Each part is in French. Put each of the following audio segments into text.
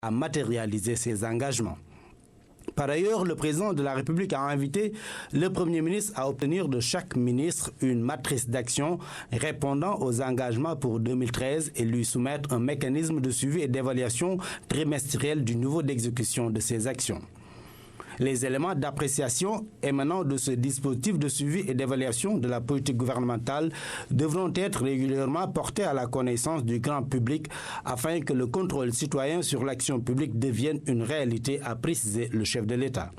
à matérialiser ses engagements. Par ailleurs, le président de la République a invité le Premier ministre à obtenir de chaque ministre une matrice d'action répondant aux engagements pour 2013 et lui soumettre un mécanisme de suivi et d'évaluation trimestriel du niveau d'exécution de ces actions. Les éléments d'appréciation émanant de ce dispositif de suivi et d'évaluation de la politique gouvernementale devront être régulièrement portés à la connaissance du grand public afin que le contrôle citoyen sur l'action publique devienne une réalité, a précisé le chef de l'État.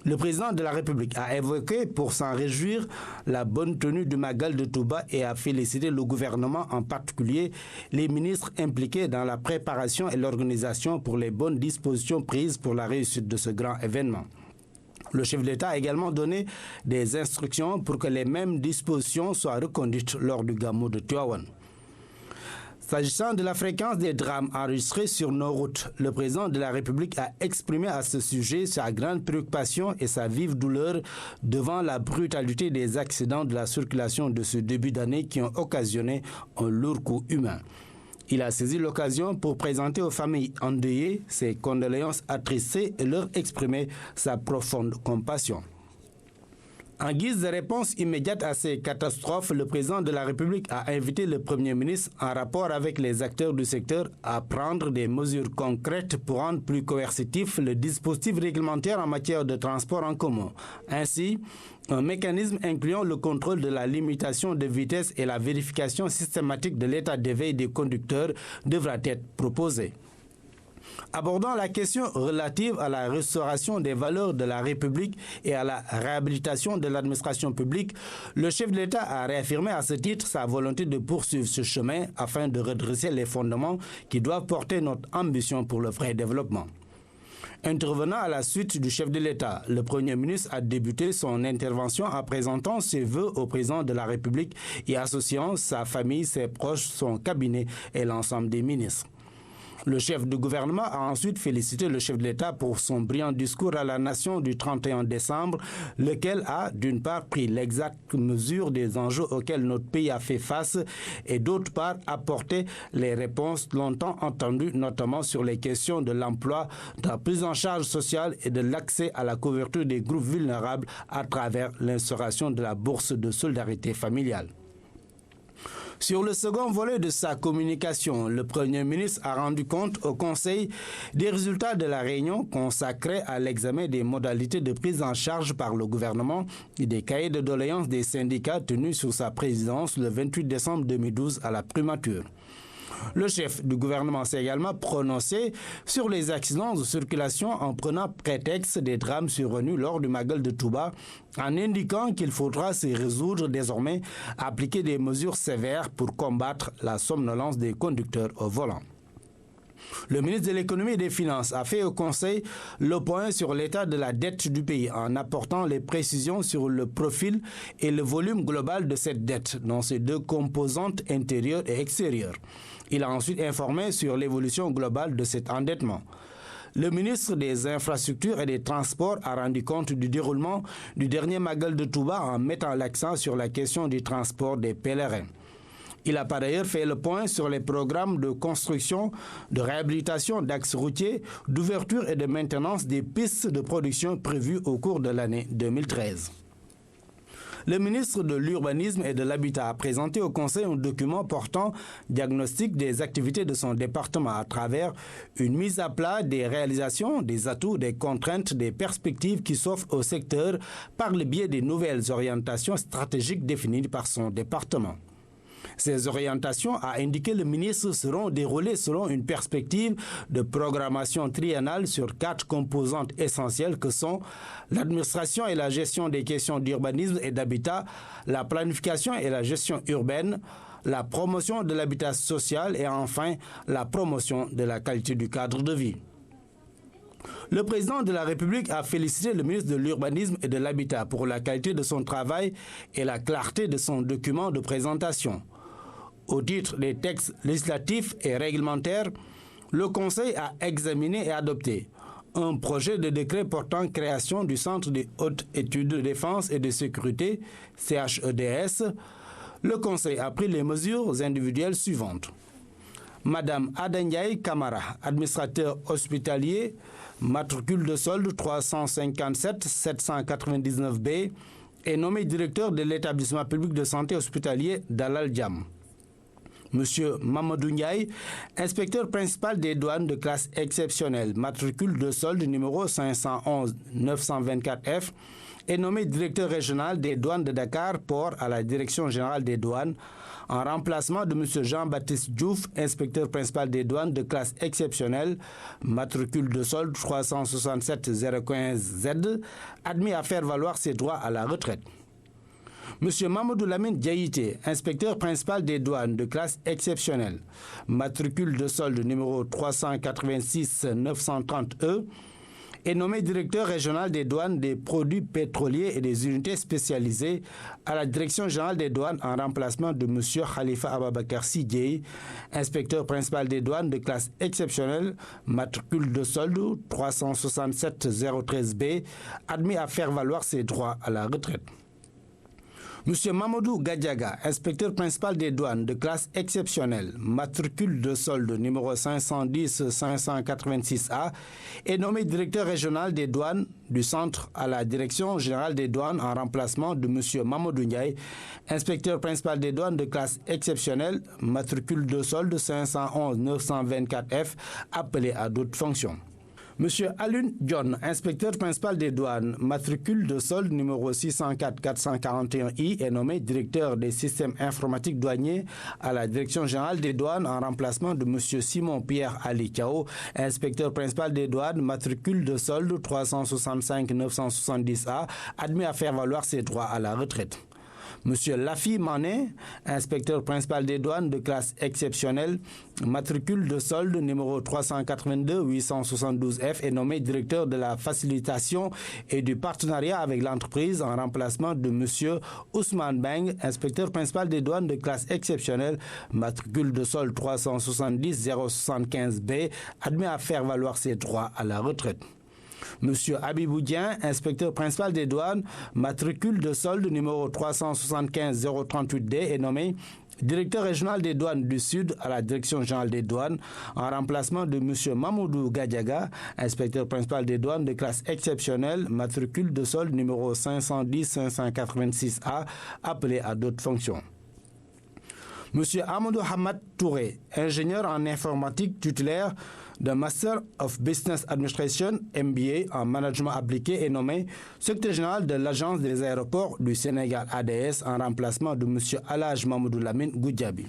Le président de la République a évoqué, pour s'en réjouir, la bonne tenue du Magal de Touba et a félicité le gouvernement, en particulier les ministres impliqués dans la préparation et l'organisation pour les bonnes dispositions prises pour la réussite de ce grand événement. Le chef de l'État a également donné des instructions pour que les mêmes dispositions soient reconduites lors du Gamou de Tivaouane. S'agissant de la fréquence des drames enregistrés sur nos routes, le président de la République a exprimé à ce sujet sa grande préoccupation et sa vive douleur devant la brutalité des accidents de la circulation de ce début d'année qui ont occasionné un lourd coût humain. Il a saisi l'occasion pour présenter aux familles endeuillées ses condoléances attristées et leur exprimer sa profonde compassion. En guise de réponse immédiate à ces catastrophes, le président de la République a invité le Premier ministre, en rapport avec les acteurs du secteur, à prendre des mesures concrètes pour rendre plus coercitif le dispositif réglementaire en matière de transport en commun. Ainsi, un mécanisme incluant le contrôle de la limitation de vitesse et la vérification systématique de l'état d'éveil des conducteurs devra être proposé. Abordant la question relative à la restauration des valeurs de la République et à la réhabilitation de l'administration publique, le chef de l'État a réaffirmé à ce titre sa volonté de poursuivre ce chemin afin de redresser les fondements qui doivent porter notre ambition pour le vrai développement. Intervenant à la suite du chef de l'État, le Premier ministre a débuté son intervention en présentant ses vœux au président de la République et associant sa famille, ses proches, son cabinet et l'ensemble des ministres. Le chef du gouvernement a ensuite félicité le chef de l'État pour son brillant discours à la nation du 31 décembre, lequel a, d'une part, pris l'exacte mesure des enjeux auxquels notre pays a fait face et, d'autre part, apporté les réponses longtemps entendues, notamment sur les questions de l'emploi, de la prise en charge sociale et de l'accès à la couverture des groupes vulnérables à travers l'instauration de la bourse de solidarité familiale. Sur le second volet de sa communication, le Premier ministre a rendu compte au Conseil des résultats de la réunion consacrée à l'examen des modalités de prise en charge par le gouvernement et des cahiers de doléances des syndicats tenus sous sa présidence le 28 décembre 2012 à la primature. Le chef du gouvernement s'est également prononcé sur les accidents de circulation en prenant prétexte des drames survenus lors du Magal de Touba, en indiquant qu'il faudra se résoudre désormais à appliquer des mesures sévères pour combattre la somnolence des conducteurs au volant. Le ministre de l'Économie et des Finances a fait au Conseil le point sur l'état de la dette du pays en apportant les précisions sur le profil et le volume global de cette dette dans ses deux composantes intérieures et extérieures. Il a ensuite informé sur l'évolution globale de cet endettement. Le ministre des Infrastructures et des Transports a rendu compte du déroulement du dernier Magal de Touba en mettant l'accent sur la question du transport des pèlerins. Il a par ailleurs fait le point sur les programmes de construction, de réhabilitation d'axes routiers, d'ouverture et de maintenance des pistes de production prévues au cours de l'année 2013. Le ministre de l'Urbanisme et de l'Habitat a présenté au Conseil un document portant diagnostic des activités de son département à travers une mise à plat des réalisations, des atouts, des contraintes, des perspectives qui s'offrent au secteur par le biais des nouvelles orientations stratégiques définies par son département. Ces orientations, a indiqué le ministre, seront déroulées selon une perspective de programmation triennale sur 4 composantes essentielles que sont l'administration et la gestion des questions d'urbanisme et d'habitat, la planification et la gestion urbaine, la promotion de l'habitat social et enfin la promotion de la qualité du cadre de vie. Le président de la République a félicité le ministre de l'Urbanisme et de l'Habitat pour la qualité de son travail et la clarté de son document de présentation. Au titre des textes législatifs et réglementaires, le Conseil a examiné et adopté un projet de décret portant création du Centre de haute étude de défense et de sécurité, CHEDS. Le Conseil a pris les mesures individuelles suivantes. Madame Adanyaï Kamara, administrateur hospitalier, matricule de solde 357 799B, est nommé directeur de l'établissement public de santé hospitalier d'Alal Jam. Monsieur Mamadou Ndiaye, inspecteur principal des douanes de classe exceptionnelle, matricule de solde numéro 511 924F, est nommé directeur régional des douanes de Dakar Port à la direction générale des douanes, en remplacement de monsieur Jean-Baptiste Diouf, inspecteur principal des douanes de classe exceptionnelle, matricule de solde 367 015Z, admis à faire valoir ses droits à la retraite. Monsieur Mamadou Lamine Diaïté, inspecteur principal des douanes de classe exceptionnelle, matricule de solde numéro 386 930E, est nommé directeur régional des douanes des produits pétroliers et des unités spécialisées à la direction générale des douanes en remplacement de monsieur Khalifa Ababakar Sidjei, inspecteur principal des douanes de classe exceptionnelle, matricule de solde 367 013B, admis à faire valoir ses droits à la retraite. Monsieur Mamadou Gadiaga, inspecteur principal des douanes de classe exceptionnelle, matricule de solde numéro 510-586A, est nommé directeur régional des douanes du centre à la direction générale des douanes en remplacement de monsieur Mamadou Ndiaye, inspecteur principal des douanes de classe exceptionnelle, matricule de solde 511-924F, appelé à d'autres fonctions. Monsieur Alun John, inspecteur principal des douanes, matricule de solde numéro 604-441I, est nommé directeur des systèmes informatiques douaniers à la direction générale des douanes en remplacement de monsieur Simon-Pierre Ali Chao, inspecteur principal des douanes, matricule de solde 365-970A, admis à faire valoir ses droits à la retraite. Monsieur Lafi Mané, inspecteur principal des douanes de classe exceptionnelle, matricule de solde numéro 382-872F, est nommé directeur de la facilitation et du partenariat avec l'entreprise en remplacement de monsieur Ousmane Beng, inspecteur principal des douanes de classe exceptionnelle, matricule de solde 370-075B, admis à faire valoir ses droits à la retraite. Monsieur Abiboudien, inspecteur principal des douanes, matricule de solde numéro 375-038D, est nommé directeur régional des douanes du Sud à la direction générale des douanes en remplacement de monsieur Mamadou Gadiaga, inspecteur principal des douanes de classe exceptionnelle, matricule de solde numéro 510-586A, appelé à d'autres fonctions. Monsieur Amadou Hamad Touré, ingénieur en informatique titulaire d'un Master of Business Administration, MBA en management appliqué, est nommé secrétaire général de l'Agence des aéroports du Sénégal ADS en remplacement de monsieur Alhaj Mamadou Lamine Goudjabi.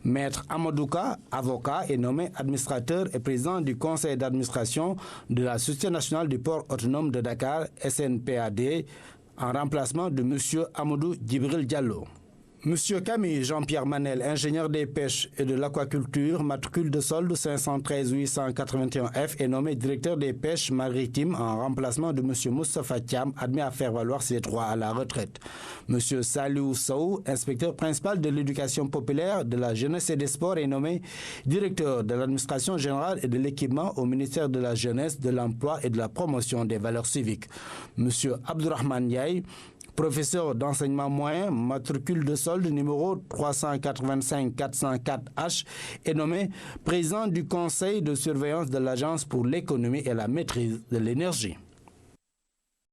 Maître Amadouka, avocat, est nommé administrateur et président du conseil d'administration de la Société nationale du port autonome de Dakar, SNPAD, en remplacement de monsieur Amadou Djibril Diallo. Monsieur Camille Jean-Pierre Manel, ingénieur des pêches et de l'aquaculture, matricule de solde 513-881F, est nommé directeur des pêches maritimes en remplacement de monsieur Moustapha Thiam, admis à faire valoir ses droits à la retraite. Monsieur Salou Sow, inspecteur principal de l'éducation populaire, de la jeunesse et des sports, est nommé directeur de l'administration générale et de l'équipement au ministère de la jeunesse, de l'emploi et de la promotion des valeurs civiques. Monsieur Abdourahmane Ndiaye, professeur d'enseignement moyen, matricule de solde numéro 385-404H, est nommé président du conseil de surveillance de l'Agence pour l'économie et la maîtrise de l'énergie.